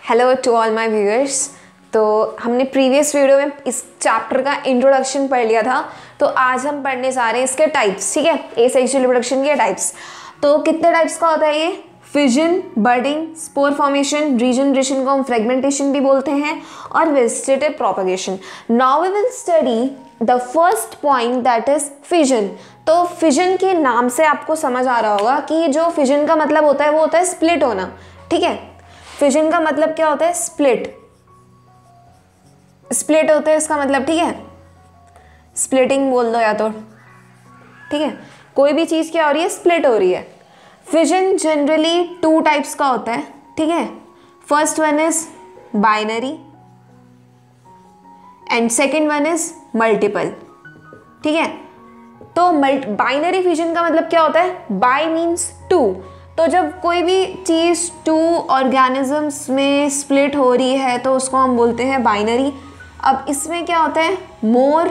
Hello to all my viewers. तो हमने previous video में इस चैप्टर का इंट्रोडक्शन पढ़ लिया था, तो आज हम पढ़ने जा रहे हैं इसके टाइप्स। ठीक है, एसेक्सुअल रिप्रोडक्शन के टाइप्स। तो कितने टाइप्स का होता है ये? Fission, budding, spore formation, regeneration को हम फ्रेगमेंटेशन भी बोलते हैं, और vegetative propagation. Now we will study the first point that is fission. तो फिजन के नाम से आपको समझ आ रहा होगा कि जो फिजन का मतलब होता है वो होता है स्प्लिट होना। ठीक है, फिजन का मतलब क्या होता है? स्प्लिट। स्प्लिट होता है इसका मतलब। ठीक है, स्प्लिटिंग बोल दो या तो। ठीक है, कोई भी चीज़ क्या हो रही है? स्प्लिट हो रही है। फिजन जनरली टू टाइप्स का होता है। ठीक है, first one is binary and second one is multiple. ठीक है, तो बाइनरी फिजन का मतलब क्या होता है? Bi means two. तो जब कोई भी चीज़ टू ऑर्गेनिजम्स में स्प्लिट हो रही है तो उसको हम बोलते हैं बाइनरी। अब इसमें क्या होता है? मोर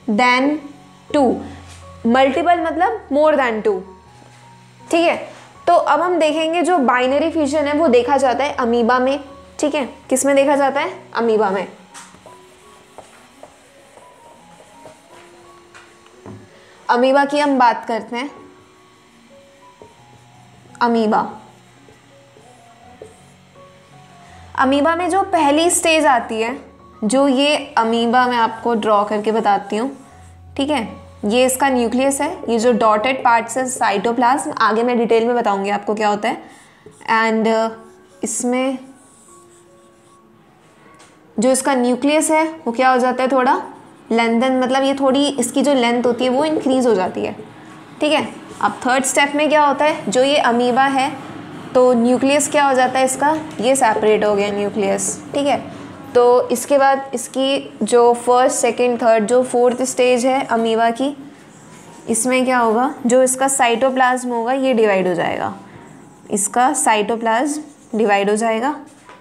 देन टू। मल्टीपल मतलब मोर देन टू। ठीक है, तो अब हम देखेंगे जो बाइनरी फिजन है वो देखा जाता है अमीबा में। ठीक है, किस में देखा जाता है? अमीबा में। अमीबा की हम बात करते हैं। अमीबा में जो पहली स्टेज आती है, जो ये अमीबा मैं आपको ड्रॉ करके बताती हूँ। ठीक है, ये इसका न्यूक्लियस है। ये जो डॉटेड पार्ट्स है साइटोप्लाज्म, आगे मैं डिटेल में बताऊंगी आपको क्या होता है। एंड इसमें जो इसका न्यूक्लियस है वो क्या हो जाता है? थोड़ा लेंथन, मतलब ये थोड़ी इसकी जो लेंथ होती है वो इंक्रीज हो जाती है। ठीक है, अब थर्ड स्टेप में क्या होता है? जो ये अमीबा है तो न्यूक्लियस क्या हो जाता है इसका? ये सेपरेट हो गया न्यूक्लियस। ठीक है, तो इसके बाद इसकी जो फर्स्ट सेकंड थर्ड जो फोर्थ स्टेज है अमीबा की, इसमें क्या होगा? जो इसका साइटोप्लाज्म होगा ये डिवाइड हो जाएगा। इसका साइटोप्लाज्म डिवाइड हो जाएगा,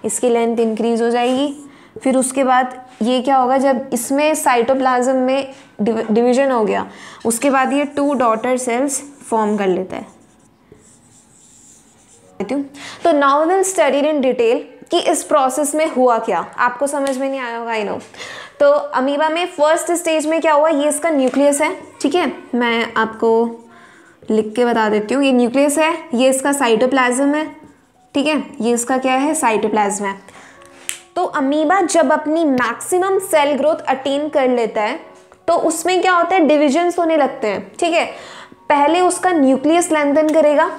इसकी लेंथ इंक्रीज हो जाएगी। फिर उसके बाद ये क्या होगा? जब इसमें साइटोप्लाज्म में डिवीजन हो गया, उसके बाद ये टू डॉटर सेल्स फॉर्म कर लेता है। तो now will study in detail कि इस प्रोसेस में हुआ क्या। आपको समझ में नहीं आया होगा, आई नो। तो अमीबा में फर्स्ट स्टेज में क्या हुआ? ये इसका न्यूक्लियस है। ठीक है, मैं आपको लिख के बता देती हूँ। ये न्यूक्लियस है, ये इसका साइटोप्लाज्म है। ठीक है, ये इसका क्या है? साइटोप्लाज्म है। तो अमीबा जब अपनी मैक्सिमम सेल ग्रोथ अटेन कर लेता है तो उसमें क्या होता है? डिविजन्स होने लगते हैं। ठीक है, पहले उसका न्यूक्लियस लेंथन करेगा।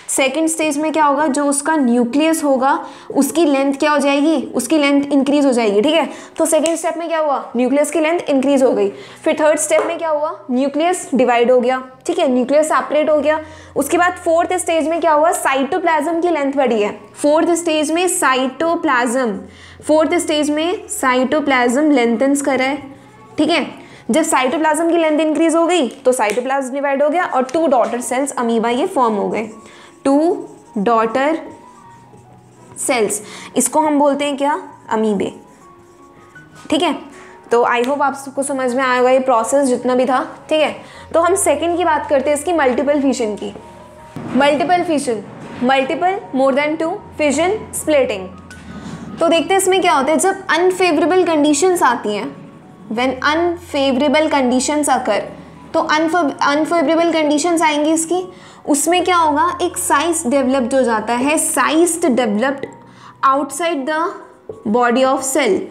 सेकेंड स्टेज में क्या होगा? जो उसका न्यूक्लियस होगा उसकी लेंथ क्या हो जाएगी? उसकी लेंथ इंक्रीज हो जाएगी। ठीक है, तो सेकेंड स्टेप में क्या हुआ? न्यूक्लियस की लेंथ इंक्रीज हो गई। फिर थर्ड स्टेप में क्या हुआ? न्यूक्लियस डिवाइड हो गया। ठीक है, न्यूक्लियस सेपरेट हो गया। उसके बाद फोर्थ स्टेज में क्या हुआ? साइटोप्लाज्म की लेंथ बढ़ी है। फोर्थ स्टेज में साइटोप्लाज्म लेंथन्स करा है। ठीक है, जब साइटोप्लाज्म की लेंथ इंक्रीज हो गई तो साइटोप्लाज्म डिवाइड हो गया और टू डॉटर सेल्स अमीबा ये फॉर्म हो गए। टू डॉटर सेल्स, इसको हम बोलते हैं क्या? अमीबे। ठीक है, तो आई होप आप सबको समझ में आएगा ये प्रोसेस जितना भी था। ठीक है, तो हम सेकंड की बात करते हैं इसकी, मल्टीपल फिजन की। Multiple fission, multiple more than two, fission splitting. तो देखते हैं इसमें क्या होता है। जब अनफेवरेबल कंडीशंस आती हैं, व्हेन अनफेवरेबल कंडीशंस अकर, तो अनफेवरेबल कंडीशंस आएंगी इसकी, उसमें क्या होगा? एक साइज डेवलप्ड हो जाता है। Size developed outside the body of cell,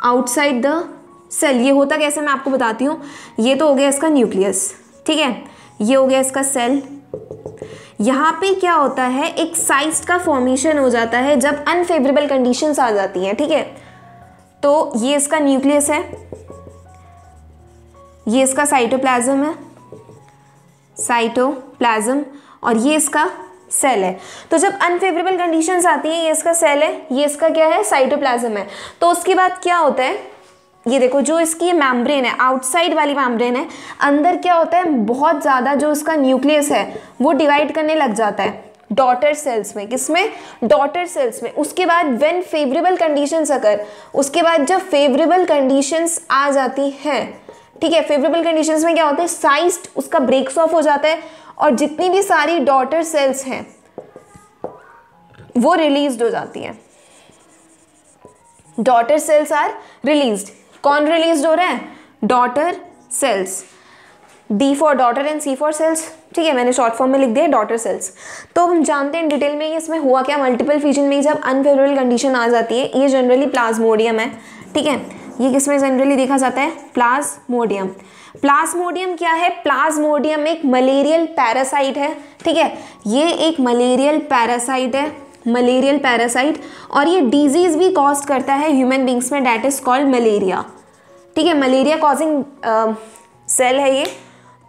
outside the cell. ये होता कैसे मैं आपको बताती हूँ। ये तो हो गया इसका न्यूक्लियस। ठीक है, ये हो गया इसका सेल। यहाँ पे क्या होता है? एक साइज का फॉर्मेशन हो जाता है जब अनफेवरेबल कंडीशंस आ जाती हैं। ठीक है, तो ये इसका न्यूक्लियस है, ये इसका साइटोप्लाज्म है, साइटोप्लाज्म, और ये इसका सेल है। तो जब अनफेवरेबल कंडीशंस आती हैं, ये इसका सेल है, ये इसका क्या है? साइटोप्लाज्म है। तो उसके बाद क्या होता है? ये देखो, जो इसकी मेम्ब्रेन है, आउटसाइड वाली मेम्ब्रेन है, अंदर क्या होता है? बहुत ज़्यादा जो इसका न्यूक्लियस है वो डिवाइड करने लग जाता है डॉटर सेल्स में। किसमें? डॉटर सेल्स में। उसके बाद व्हेन फेवरेबल कंडीशंस अकर, उसके बाद जब फेवरेबल कंडीशंस आ जाती हैं, ठीक है, फेवरेबल कंडीशंस में क्या होता है? साइज उसका ब्रेक्स ऑफ हो जाता है और जितनी भी सारी डॉटर सेल्स हैं वो रिलीज्ड हो जाती हैं। Daughter cells are released. कौन रिलीज हो रहा है? Daughter cells. D for daughter and C for cells. ठीक है, मैंने शॉर्ट फॉर्म में लिख दिया डॉटर सेल्स। तो हम जानते हैं डिटेल में इसमें हुआ क्या। मल्टीपल फिजन में जब अनफेवरेबल कंडीशन आ जाती है, ये जनरली प्लाज्मोडियम है। ठीक है, ये किसमें जनरली देखा जाता है? प्लाज्मोडियम। प्लाज्मोडियम क्या है? प्लाज्मोडियम एक मलेरियल पैरासाइट है। ठीक है, ये एक मलेरियल पैरासाइट है, मलेरियल पैरासाइट, और ये डिजीज भी कॉज करता है ह्यूमन बींग्स में, डेट इज कॉल्ड मलेरिया। ठीक है, मलेरिया कॉजिंग सेल है ये।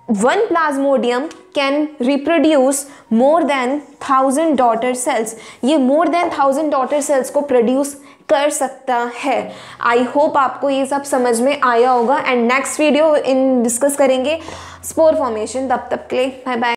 One Plasmodium can reproduce more than 1000 daughter cells. ये मोर देन 1000 डॉटर सेल्स को प्रोड्यूस कर सकता है। आई होप आपको ये सब समझ में आया होगा, and next video in discuss करेंगे स्पोर फॉर्मेशन। तब तक के लिए बाय बाय।